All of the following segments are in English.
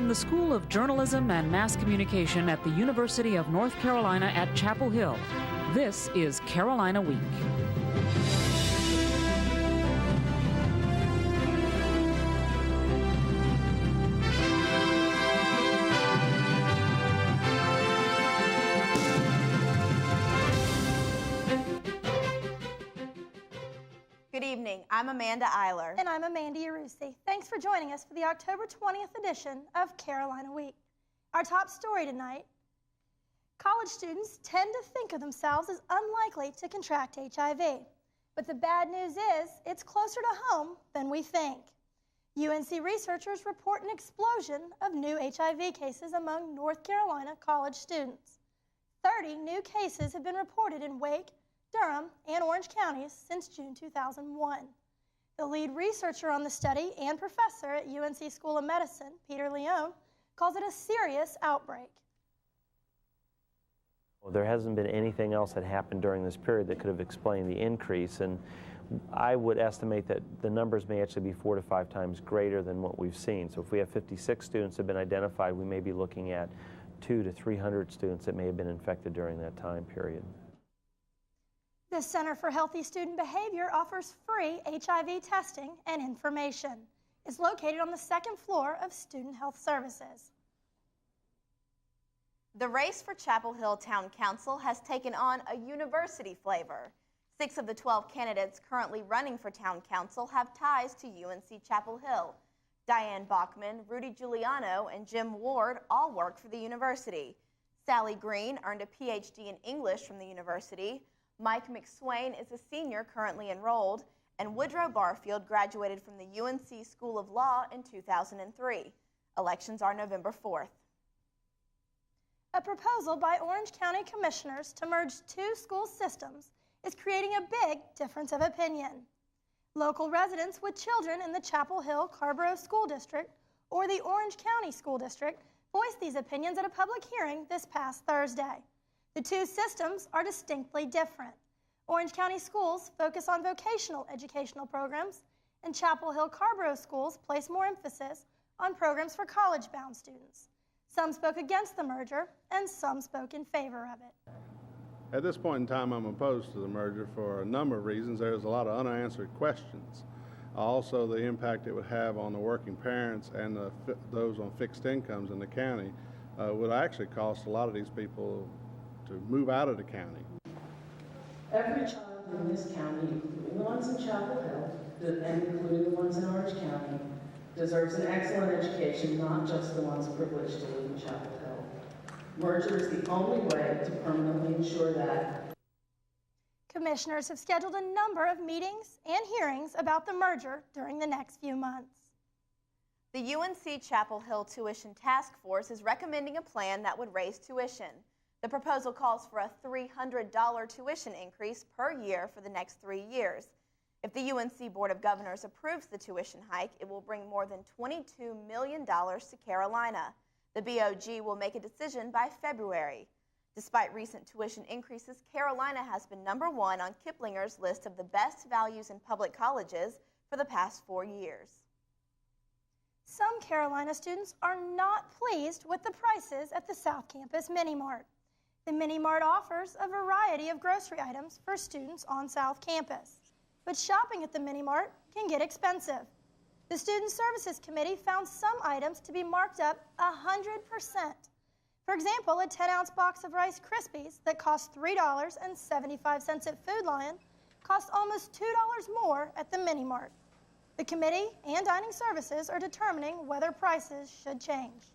From the School of Journalism and Mass Communication at the University of North Carolina at Chapel Hill, this is Carolina Week. Good evening. I'm Amanda Eiler. And I'm Amanda Yarusi. Thanks for joining us for the October 20th edition of Carolina Week. Our top story tonight: college students tend to think of themselves as unlikely to contract HIV. But the bad news is it's closer to home than we think. UNC researchers report an explosion of new HIV cases among North Carolina college students. 30 new cases have been reported in Wake, Durham, and Orange counties since June 2001. The lead researcher on the study and professor at UNC School of Medicine, Peter Leone, calls it a serious outbreak. Well, there hasn't been anything else that happened during this period that could have explained the increase, and I would estimate that the numbers may actually be 4 to 5 times greater than what we've seen. So if we have 56 students that have been identified, we may be looking at 200 to 300 students that may have been infected during that time period. The Center for Healthy Student Behavior offers free HIV testing and information. It's located on the second floor of Student Health Services. The race for Chapel Hill Town Council has taken on a university flavor. 6 of the 12 candidates currently running for Town Council have ties to UNC Chapel Hill. Diane Bachman, Rudy Giuliano, and Jim Ward all work for the university. Sally Green earned a PhD in English from the university. Mike McSwain is a senior currently enrolled, and Woodrow Barfield graduated from the UNC School of Law in 2003. Elections are November 4th. A proposal by Orange County commissioners to merge 2 school systems is creating a big difference of opinion. Local residents with children in the Chapel Hill Carborough School District or the Orange County School District voiced these opinions at a public hearing this past Thursday. The 2 systems are distinctly different. Orange County schools focus on vocational educational programs, and Chapel Hill Carborough schools place more emphasis on programs for college-bound students. Some spoke against the merger, and some spoke in favor of it. At this point in time, I'm opposed to the merger for a number of reasons. There's a lot of unanswered questions. Also, the impact it would have on the working parents and those on fixed incomes in the county would actually cost a lot of these people to move out of the county. Every child in this county, including the ones in Chapel Hill and including the ones in Orange County, deserves an excellent education, not just the ones privileged to live in Chapel Hill. Merger is the only way to permanently ensure that. Commissioners have scheduled a number of meetings and hearings about the merger during the next few months. The UNC Chapel Hill Tuition Task Force is recommending a plan that would raise tuition. The proposal calls for a $300 tuition increase per year for the next 3 years. If the UNC Board of Governors approves the tuition hike, it will bring more than $22 million to Carolina. The BOG will make a decision by February. Despite recent tuition increases, Carolina has been number 1 on Kiplinger's list of the best values in public colleges for the past 4 years. Some Carolina students are not pleased with the prices at the South Campus Mini Mart. The Mini Mart offers a variety of grocery items for students on South Campus. But shopping at the Mini Mart can get expensive. The Student Services Committee found some items to be marked up 100%. For example, a 10-ounce box of Rice Krispies that cost $3.75 at Food Lion cost almost $2 more at the Mini Mart. The committee and dining services are determining whether prices should change.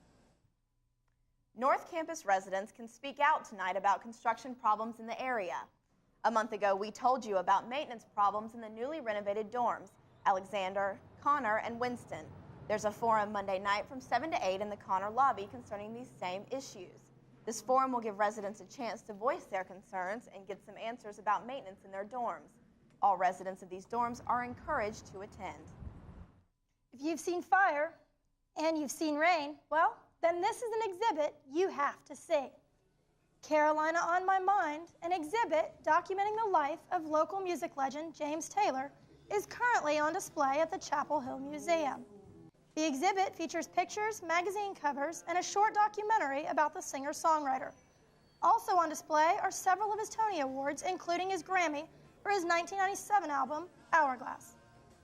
North Campus residents can speak out tonight about construction problems in the area. A month ago, we told you about maintenance problems in the newly renovated dorms, Alexander, Connor, and Winston. There's a forum Monday night from 7 to 8 in the Connor lobby concerning these same issues. This forum will give residents a chance to voice their concerns and get some answers about maintenance in their dorms. All residents of these dorms are encouraged to attend. If you've seen fire and you've seen rain, well, then this is an exhibit you have to see. Carolina on My Mind, an exhibit documenting the life of local music legend James Taylor, is currently on display at the Chapel Hill Museum. The exhibit features pictures, magazine covers, and a short documentary about the singer-songwriter. Also on display are several of his Tony Awards, including his Grammy for his 1997 album, Hourglass.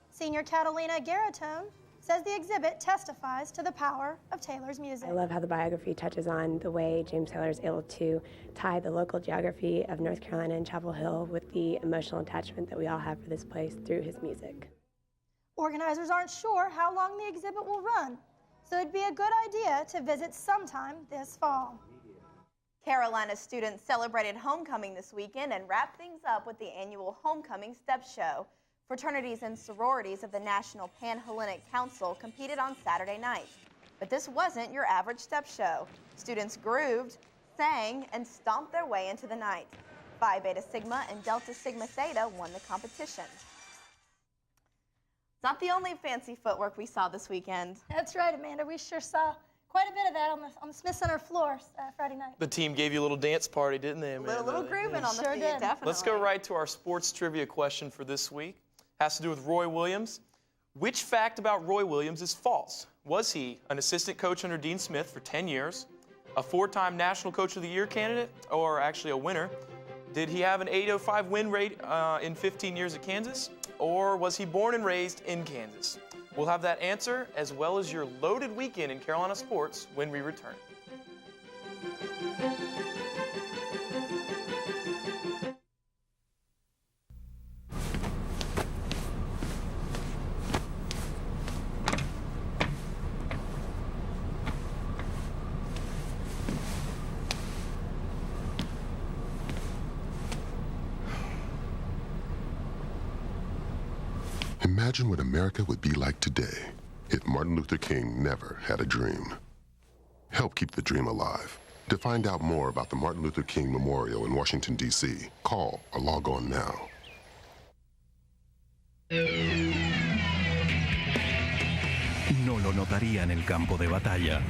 Senior Catalina Garatone says the exhibit testifies to the power of Taylor's music. I love how the biography touches on the way James Taylor is able to tie the local geography of North Carolina and Chapel Hill with the emotional attachment that we all have for this place through his music. Organizers aren't sure how long the exhibit will run, so it'd be a good idea to visit sometime this fall. Carolina students celebrated homecoming this weekend and wrapped things up with the annual Homecoming Step Show. Fraternities and sororities of the National Panhellenic Council competed on Saturday night. But this wasn't your average step show. Students grooved, sang, and stomped their way into the night. Phi Beta Sigma and Delta Sigma Theta won the competition. It's not the only fancy footwork we saw this weekend. That's right, Amanda. We sure saw quite a bit of that on the Smith Center floor Friday night. The team gave you a little dance party, didn't they, Amanda? A little grooving on the sure feet, did. definitely. Let's go right to our sports trivia question for this week. Has to do with Roy Williams. Which fact about Roy Williams is false? Was he an assistant coach under Dean Smith for 10 years, a 4-time National Coach of the Year candidate, or actually a winner? Did he have an 805 win rate in 15 years at Kansas, or was he born and raised in Kansas? We'll have that answer as well as your loaded weekend in Carolina sports when we return. Imagine what America would be like today if Martin Luther King never had a dream. Help keep the dream alive. To find out more about the Martin Luther King Memorial in Washington, D.C., call or log on now. No lo notaría en el campo de batalla,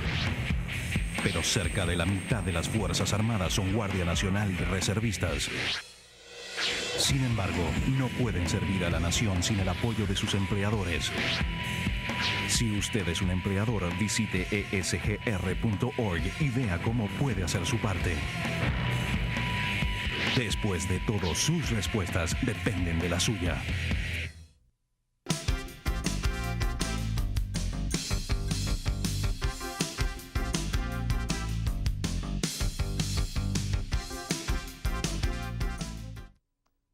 pero cerca de la mitad de las Fuerzas Armadas son Guardia Nacional y reservistas. Sin embargo, no pueden servir a la nación sin el apoyo de sus empleadores. Si usted es un empleador, visite esgr.org y vea cómo puede hacer su parte. Después de todo, sus respuestas dependen de la suya.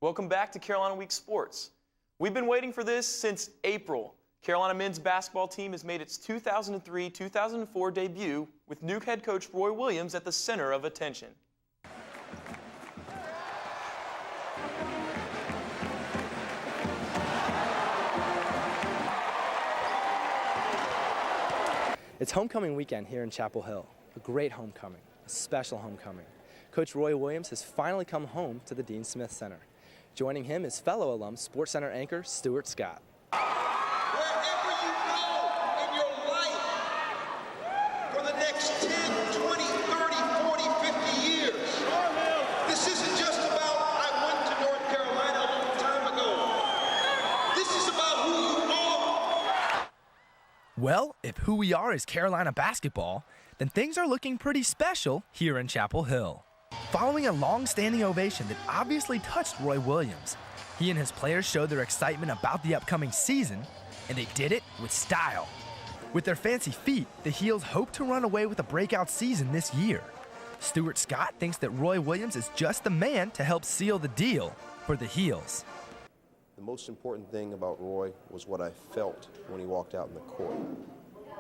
Welcome back to Carolina Week Sports. We've been waiting for this since April. Carolina men's basketball team has made its 2003-2004 debut with new head coach Roy Williams at the center of attention. It's homecoming weekend here in Chapel Hill. A great homecoming, a special homecoming. Coach Roy Williams has finally come home to the Dean Smith Center. Joining him is fellow alum SportsCenter anchor Stuart Scott. Wherever you go in your life, for the next 10, 20, 30, 40, 50 years, this isn't just about I went to North Carolina a long time ago. This is about who you are. Well, if who we are is Carolina basketball, then things are looking pretty special here in Chapel Hill. Following a long-standing ovation that obviously touched Roy Williams, he and his players showed their excitement about the upcoming season, and they did it with style. With their fancy feet, the Heels hope to run away with a breakout season this year. Stuart Scott thinks that Roy Williams is just the man to help seal the deal for the Heels. The most important thing about Roy was what I felt when he walked out in the court.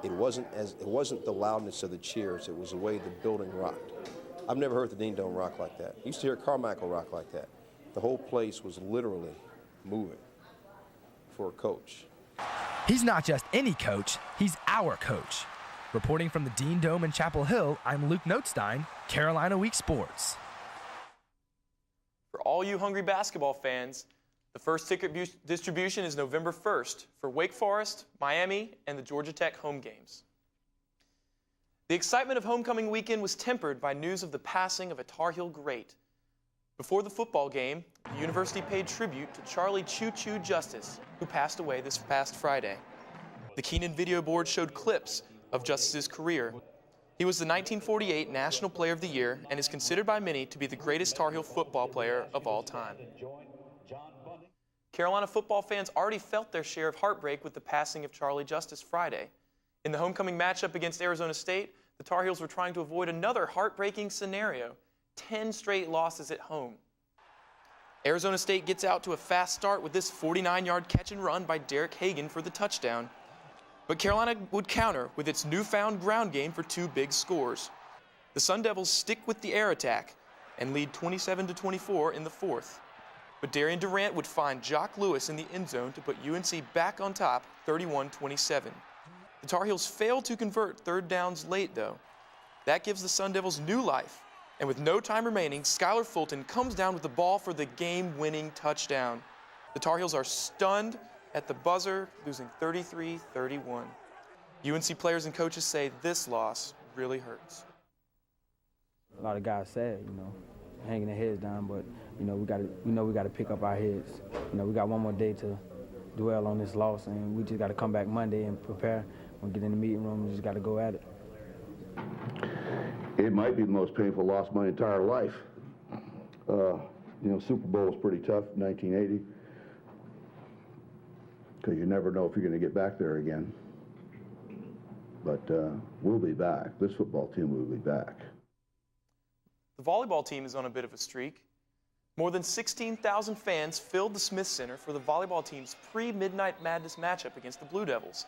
It wasn't the loudness of the cheers, it was the way the building rocked. I've never heard the Dean Dome rock like that. I used to hear Carmichael rock like that. The whole place was literally moving for a coach. He's not just any coach, he's our coach. Reporting from the Dean Dome in Chapel Hill, I'm Luke Notestein, Carolina Week Sports. For all you hungry basketball fans, the first ticket distribution is November 1st for Wake Forest, Miami, and the Georgia Tech home games. The excitement of homecoming weekend was tempered by news of the passing of a Tar Heel great. Before the football game, the university paid tribute to Charlie Choo Choo Justice, who passed away this past Friday. The Keenan video board showed clips of Justice's career. He was the 1948 National Player of the Year and is considered by many to be the greatest Tar Heel football player of all time. Carolina football fans already felt their share of heartbreak with the passing of Charlie Justice Friday. In the homecoming matchup against Arizona State, the Tar Heels were trying to avoid another heartbreaking scenario, 10 straight losses at home. Arizona State gets out to a fast start with this 49-yard catch and run by Derek Hagan for the touchdown. But Carolina would counter with its newfound ground game for 2 big scores. The Sun Devils stick with the air attack and lead 27-24 in the 4th. But Darian Durant would find Jock Lewis in the end zone to put UNC back on top, 31-27. The Tar Heels failed to convert third downs late, though. That gives the Sun Devils new life. And with no time remaining, Skylar Fulton comes down with the ball for the game-winning touchdown. The Tar Heels are stunned at the buzzer, losing 33-31. UNC players and coaches say this loss really hurts. A lot of guys sad, hanging their heads down, but we got to pick up our heads. We got one more day to dwell on this loss, and we just got to come back Monday and prepare. When we get in the meeting room, we just got to go at it. It might be the most painful loss of my entire life. Super Bowl was pretty tough, 1980. Because you never know if you're going to get back there again. But we'll be back. This football team will be back. The volleyball team is on a bit of a streak. More than 16,000 fans filled the Smith Center for the volleyball team's pre-Midnight Madness matchup against the Blue Devils.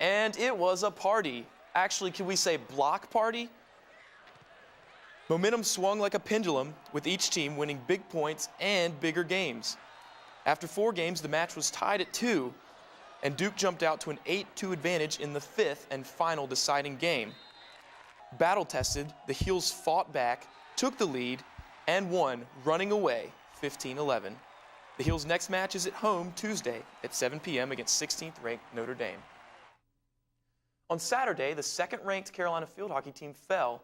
And it was a party. Actually, can we say block party? Momentum swung like a pendulum, with each team winning big points and bigger games. After 4 games, the match was tied at 2, and Duke jumped out to an 8-2 advantage in the 5th and final deciding game. Battle-tested, the Heels fought back, took the lead, and won, running away 15-11. The Heels' next match is at home Tuesday at 7 p.m. against 16th-ranked Notre Dame. On Saturday, the second-ranked Carolina field hockey team fell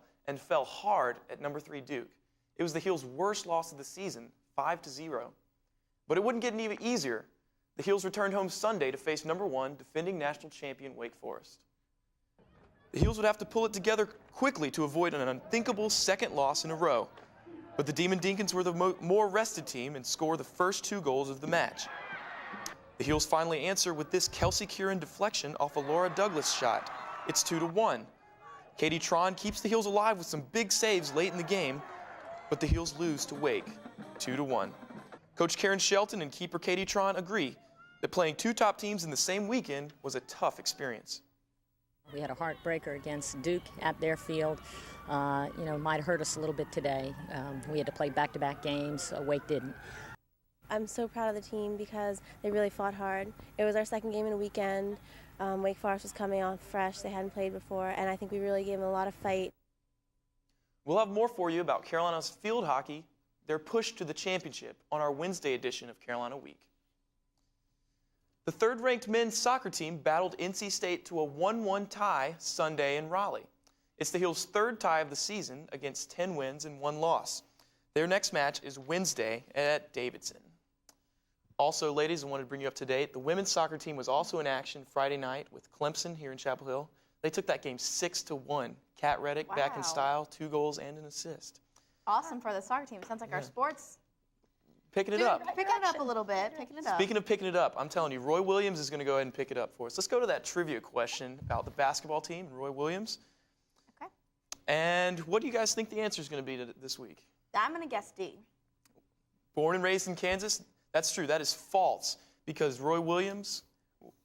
hard at number 3 Duke. It was the Heels' worst loss of the season, 5-0. But it wouldn't get any easier. The Heels returned home Sunday to face number 1 defending national champion Wake Forest. The Heels would have to pull it together quickly to avoid an unthinkable second loss in a row. But the Demon Deacons were the more rested team and score the first 2 goals of the match. The Heels finally answer with this Kelsey Curran deflection off a Laura Douglas shot. It's 2-1. Katie Tron keeps the Heels alive with some big saves late in the game, but the Heels lose to Wake, 2-1. Coach Karen Shelton and keeper Katie Tron agree that playing 2 top teams in the same weekend was a tough experience. We had a heartbreaker against Duke at their field. Might hurt us a little bit today. We had to play back-to-back games. Wake didn't. I'm so proud of the team because they really fought hard. It was our second game in a weekend. Wake Forest was coming off fresh. They hadn't played before, and I think we really gave them a lot of fight. We'll have more for you about Carolina's field hockey, their push to the championship, on our Wednesday edition of Carolina Week. The third-ranked men's soccer team battled NC State to a 1-1 tie Sunday in Raleigh. It's the Heels' 3rd tie of the season against 10 wins and 1 loss. Their next match is Wednesday at Davidson. Also, ladies, I wanted to bring you up to date. The women's soccer team was also in action Friday night with Clemson here in Chapel Hill. They took that game 6-1. Kat Reddick back in style, 2 goals and an assist. Awesome for the soccer team. Sounds like our sports. Picking it up. Picking it up a little bit. Picking it up. Speaking of picking it up, I'm telling you, Roy Williams is going to go ahead and pick it up for us. Let's go to that trivia question about the basketball team and Roy Williams. Okay. And what do you guys think the answer is going to be this week? I'm going to guess D. Born and raised in Kansas? That's true. That is false because Roy Williams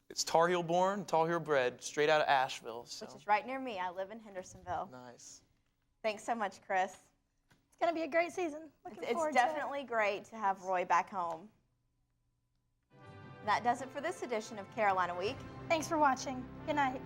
is Tar Heel born, Tar Heel bred, straight out of Asheville. So. Which is right near me. I live in Hendersonville. Nice. Thanks so much, Chris. It's going to be a great season. It's definitely great to have Roy back home. That does it for this edition of Carolina Week. Thanks for watching. Good night.